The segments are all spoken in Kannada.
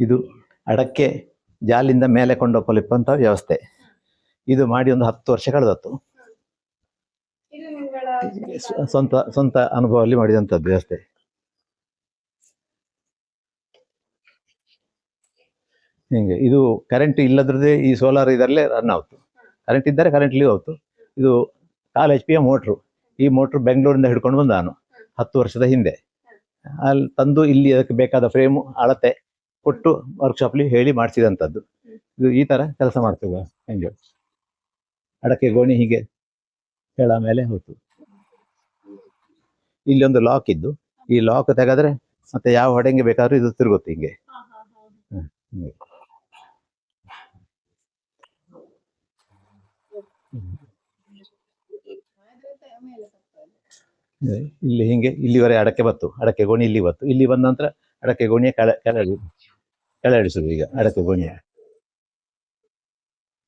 ಇದು ಅಡಕ್ಕೆ ಜಾಲಿಂದ ಮೇಲೆ ಕೊಂಡೊಪ್ಪಲಿಪ್ಪಂಥ ವ್ಯವಸ್ಥೆ. ಇದು ಮಾಡಿ ಒಂದು 10 ವರ್ಷ ಕಳೆದತ್ತು. ಸ್ವಂತ ಅನುಭವದಲ್ಲಿ ಮಾಡಿದಂಥದ್ದು ವ್ಯವಸ್ಥೆ. ಹಿಂಗೆ ಇದು ಕರೆಂಟ್ ಇಲ್ಲದ್ರದ್ದೇ ಈ ಸೋಲಾರ್ ಇದರಲ್ಲೇ ರನ್ ಆಯ್ತು. ಕರೆಂಟ್ ಇದ್ದರೆ ಕರೆಂಟ್ಲಿ ಹೋಯ್ತು. ಇದು 4 HP ಮೋಟ್ರು. ಈ ಮೋಟ್ರು ಬೆಂಗಳೂರಿಂದ ಹಿಡ್ಕೊಂಡು ಬಂದ ನಾನು 10 ವರ್ಷದ ಹಿಂದೆ. ಅಲ್ಲಿ ತಂದು ಇಲ್ಲಿ ಅದಕ್ಕೆ ಬೇಕಾದ ಫ್ರೇಮು ಅಳತೆ ಕೊಟ್ಟು ವರ್ಕ್ಶಾಪ್ಲಿ ಹೇಳಿ ಮಾಡಿಸಿದಂಥದ್ದು. ಇದು ಈ ಥರ ಕೆಲಸ ಮಾಡ್ತೇವೆ. ಹೆಂಗೆ ಅಡಕೆ ಗೋಣಿ ಹೀಗೆ ಕೆಳ ಮೇಲೆ ಹೋಯ್ತು. ಇಲ್ಲಿ ಒಂದು ಲಾಕ್ ಇದ್ದು, ಈ ಲಾಕ್ ತೆಗೆದ್ರೆ ಮತ್ತೆ ಯಾವ ಹೊಡೆಂಗೆ ಬೇಕಾದ್ರೂ ಇದು ತಿರುಗುತ್ತೆ ಹಿಂಗೆ. ಇಲ್ಲಿ ಹಿಂಗೆ ಇಲ್ಲಿವರೆ ಅಡಕೆ ಬತ್ತು. ಅಡಕೆ ಗೋಣಿ ಇಲ್ಲಿ ಬತ್ತು. ಇಲ್ಲಿ ಬಂದ ನಂತರ ಅಡಕೆ ಗೋಣಿಯ ಕೆಳಗಿಳಿಸುದು. ಈಗ ಅಡಕೆ ಗೋಣಿಯ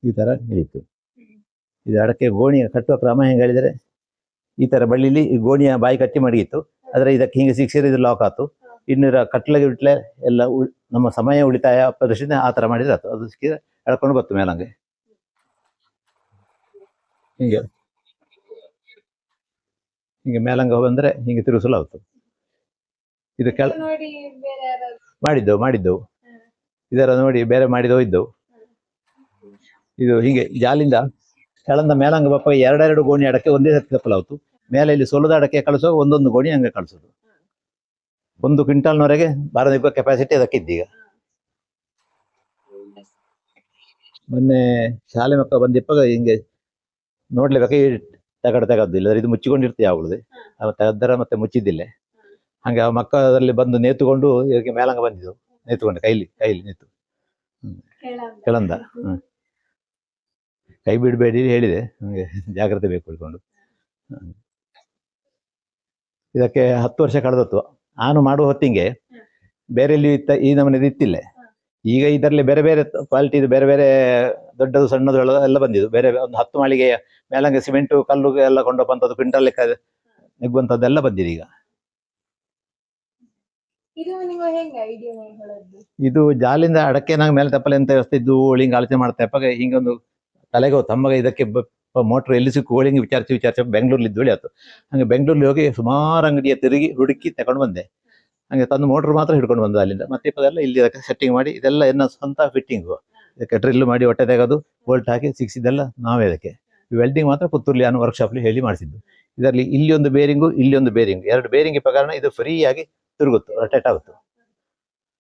ಈ ತರ ಇಳಿತು. ಇದು ಅಡಕೆ ಗೋಣಿಯ ಕಟ್ಟುವ ಕ್ರಮ ಹೆಂಗೆ ಹೇಳಿದರೆ, ಈ ತರ ಬಳ್ಳಿಲಿ ಈ ಗೋಣಿಯ ಬಾಯಿ ಕಟ್ಟಿ ಮಡಗಿತ್ತು. ಆದರೆ ಇದಕ್ಕೆ ಹಿಂಗೆ ಸಿಕ್ಸಿದ್ರೆ ಲಾಕ್ ಆಯ್ತು. ಇನ್ನೂರ ಕಟ್ಲೆಗೆ ಬಿಟ್ಲೆ ಎಲ್ಲ ನಮ್ಮ ಸಮಯ ಉಳಿತಾಯ ಪ್ರದರ್ಶನ ಆ ಥರ ಮಾಡಿದ್ರೆ ಆಯ್ತು. ಅದು ಸಿಕ್ಕಿದ್ರೆ ಎಳ್ಕೊಂಡು ಬತ್ತು ಮೇಲಂಗೆ ಹಿಂಗೆ ಹಿಂಗೆ ಮೇಲಂಗೆ ಬಂದರೆ ಹಿಂಗೆ ತಿರುಗಿಸಲಾಗ್ತು. ಇದು ಮಾಡಿದ್ದೆವು ಇದರ ನೋಡಿ ಬೇರೆ ಮಾಡಿದವು ಇದ್ದವು. ಇದು ಹೀಗೆ ಜಾಲಿಂದ ಕೆಳಂದ ಮೇಲಂಗ ಬಪ್ಪ 2 ಗೋಣಿ ಅಡಕೆ ಒಂದೇ ಸರ್ತಿ ತಪ್ಪಲಾಗ್ತು. ಮೇಲೆ ಇಲ್ಲಿ ಸೊಲದ ಅಡಕೆ ಕಳಿಸೋ ಒಂದೊಂದು ಗೋಣಿ ಹಂಗೆ ಕಳಿಸೋದು. 1 ಕ್ವಿಂಟಾಲ್ನವರೆಗೆ ಬಾರದಿಕ್ಕೋ ಕೆಪಾಸಿಟಿ ಅದಕ್ಕಿದ್ದೀಗ. ಮೊನ್ನೆ ಶಾಲೆ ಮಕ್ಕಳು ಬಂದಿಪ್ಪಾಗ ಹಿಂಗೆ ನೋಡ್ಲೇಬೇಕು, ತೆಗದ್ದು ಇಲ್ಲದ್ರೆ ಇದು ಮುಚ್ಚಿಕೊಂಡಿರ್ತೀವಿ ಯಾವಳದು. ಅವ ತೆಗದ್ದರ ಮತ್ತೆ ಮುಚ್ಚಿದ್ದಿಲ್ಲ. ಹಂಗೆ ಆ ಮಕ್ಕಳಲ್ಲಿ ಬಂದು ನೇತುಕೊಂಡು ಇದಕ್ಕೆ ಮೇಲಂಗ ಬಂದಿದ್ದು. ನೇತುಕೊಂಡು ಕೈಲಿ ನೇತು ಕೆಳಂದ. ಕೈ ಬಿಡಬೇಡಿ ಹೇಳಿದೆ, ನಮಗೆ ಜಾಗ್ರತೆ ಬೇಕು ಹಿಡ್ಕೊಂಡು. ಇದಕ್ಕೆ 10 ವರ್ಷ ಕಳೆದತ್ತು. ನಾನು ಮಾಡುವ ಹೊತ್ತಿಗೆ ಬೇರೆ ಎಲ್ಲಿ ಈ ನಮ್ಮನೇದು ಇತ್ತಿಲ್ಲ. ಈಗ ಇದರಲ್ಲಿ ಬೇರೆ ಬೇರೆ ಕ್ವಾಲಿಟಿದು ಬೇರೆ ಬೇರೆ ದೊಡ್ಡದು ಸಣ್ಣದು ಎಲ್ಲ ಬಂದಿದ್ದು. ಬೇರೆ ಒಂದು 10 ಮಾಳಿಗೆಯ ಮೇಲಂಗೆ ಸಿಮೆಂಟು ಕಲ್ಲು ಎಲ್ಲ ಕೊಂಡೋಗುವಂಥದ್ದು, ಕ್ವಿಂಟಲ್ ಲೆಕ್ಕ ನೆಗ್ಗುವಂಥದ್ದೆಲ್ಲ ಬಂದಿದೆ ಈಗ. ಇದು ಜಾಲಿಂದ ಅಡಕೆ ನಂಗೆ ಮೇಲೆ ತಪ್ಪಲೆ ಅಂತ ವ್ಯವಸ್ಥೆ ಇದ್ದು ಹಿಂಗೆ ಆಲೋಚನೆ ಮಾಡ್ತಾ ಇಪ್ಪಾಗ ಹಿಂಗೆ ಒಂದು ತಲೆಗೆ ತಮ್ಮಗ ಇದಕ್ಕೆ ಮೋಟ್ರ್ ಎಲ್ಲಿ ಸಿಕ್ಕು ಹೋಳಿಂಗೆ ವಿಚಾರಿಸಿ ಬೆಂಗಳೂರಲ್ಲಿ ಇದ್ದು ಆಯ್ತು. ಹಂಗೆ ಬೆಂಗಳೂರಲ್ಲಿ ಹೋಗಿ ಸುಮಾರು ಅಂಗಡಿಯ ತಿರುಗಿ ಹುಡುಕಿ ತಗೊಂಡು ಬಂದೆ. ಹಂಗೆ ತಂದು ಮೋಟ್ರ್ ಮಾತ್ರ ಹಿಡ್ಕೊಂಡು ಬಂದು ಅಲ್ಲಿಂದ ಮತ್ತೆ ಇಪ್ಪದೆಲ್ಲ ಇಲ್ಲಿ ಅದಕ್ಕೆ ಸೆಟ್ಟಿಂಗ್ ಮಾಡಿ ಇದೆಲ್ಲ ಏನೋ ಸ್ವಂತ ಫಿಟ್ಟಿಂಗು. ಇದಕ್ಕೆ ಡ್ರಿಲ್ ಮಾಡಿ ಹೊಟ್ಟೆ ತೆಗೆದು ಬೋಲ್ಟ್ ಹಾಕಿ ಸಿಕ್ಸಿದೆಲ್ಲ ನಾವೇ. ಅದಕ್ಕೆ ವೆಲ್ಡಿಂಗ್ ಮಾತ್ರ ಪುತ್ತೂರ್ಲಿ ಅನ್ನೋ ವರ್ಕ್ಶಾಪ್ಲಿ ಹೇಳಿ ಮಾಡಿಸಿದ್ದು. ಇದರಲ್ಲಿ ಇಲ್ಲಿ ಒಂದು ಬೇರಿಂಗು, ಇಲ್ಲಿ ಒಂದು ಬೇರಿಂಗು, 2 ಬೇರಿಂಗ್ ಇಪ್ಪ ಕಾರಣ ಇದು ಫ್ರೀ ಆಗಿ ತಿರುಗುತ್ತು, ರೊಟೇಟ್ ಆಗುತ್ತೆ.